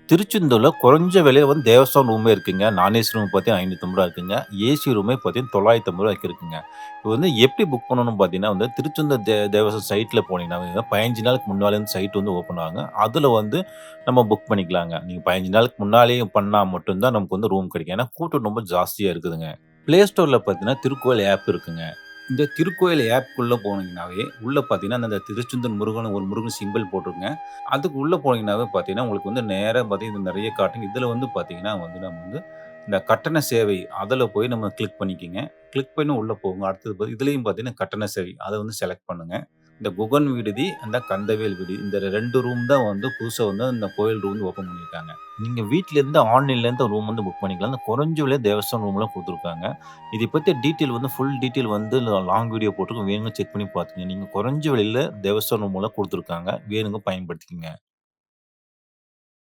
திருச்செந்தூர்ல குறைஞ்ச விலையில வந்து தேவஸ்தானம் ரூமே இருக்குங்க. நான்ஏசி ரூம் பார்த்தீங்கன்னா ரூ. 550 இருக்குங்க. ஏசி ரூமே பார்த்தீங்கன்னா ரூ. 950 இருக்குங்க. இது வந்து எப்படி புக் பண்ணணும்னு பார்த்தீங்கன்னா வந்து திருச்செந்தூர் தேவஸ்தானம் சைட்ல போனீங்கன்னாவே 15 நாளுக்கு முன்னாலே வந்து சைட் வந்து ஓப்பன் ஆகுங்க. அதுல வந்து நம்ம புக் பண்ணிக்கலாங்க. நீங்க 15 நாளுக்கு முன்னாலேயே பண்ணா மட்டும் தான் நமக்கு வந்து ரூம் கிடைக்கும். ஏன்னா கூட்டம் ரொம்ப ஜாஸ்தியா இருக்குதுங்க. Play Storeல பார்த்தீங்கன்னா திருக்கோயில் ஆப் இருக்குங்க. இந்த திருக்கோயில் ஆப்க்குள்ள போனீங்கன்னாவே, உள்ள பார்த்தீங்கன்னா, அந்த திருச்செந்தூர் முருகன் ஒரு முருகன் சிம்பல் போட்டிருக்குங்க. அதுக்கு உள்ள போனீங்கன்னாவே பார்த்தீங்கன்னா, உங்களுக்கு வந்து நேரா பார்த்தீங்கன்னா, இது நெறைய காட்டுங்க. இதுல வந்து பார்த்தீங்கன்னா வந்து நம்ம வந்து இந்த கட்டண சேவை அதுல போய் நம்ம கிளிக் பண்ணிக்கங்க. கிளிக் பண்ணி உள்ள போங்க. அடுத்தது இதுலயும் பார்த்தீங்கன்னா, கட்டண சேவை அத வந்து செலக்ட் பண்ணுங்க. இந்த குகன் விடுதி, அந்த கந்தவேல் விடுதி இந்த 2 ரூம் தான் வந்து புதுசா வந்து இந்த கோயில் ரூம் ஓப்பன் பண்ணியிருக்காங்க. நீங்க வீட்லருந்து ஆன்லைன்லேருந்து ரூம் வந்து புக் பண்ணிக்கலாம். அந்த குறைஞ்ச விலையில தேவஸ்தானம் ரூம்லாம் குடுத்துருக்காங்க. இத பத்தி டீட்டெயில் வந்து ஃபுல் டீட்டெயில் வந்து லாங் வீடியோ போட்டிருக்கோம். வேணுங்க செக் பண்ணி பார்த்துக்கங்க. நீங்க குறைஞ்ச விலையில தேவஸ்தானம் ரூம்லாம் குடுத்துருக்காங்க. வேணுங்க பயன்படுத்திக்கங்க.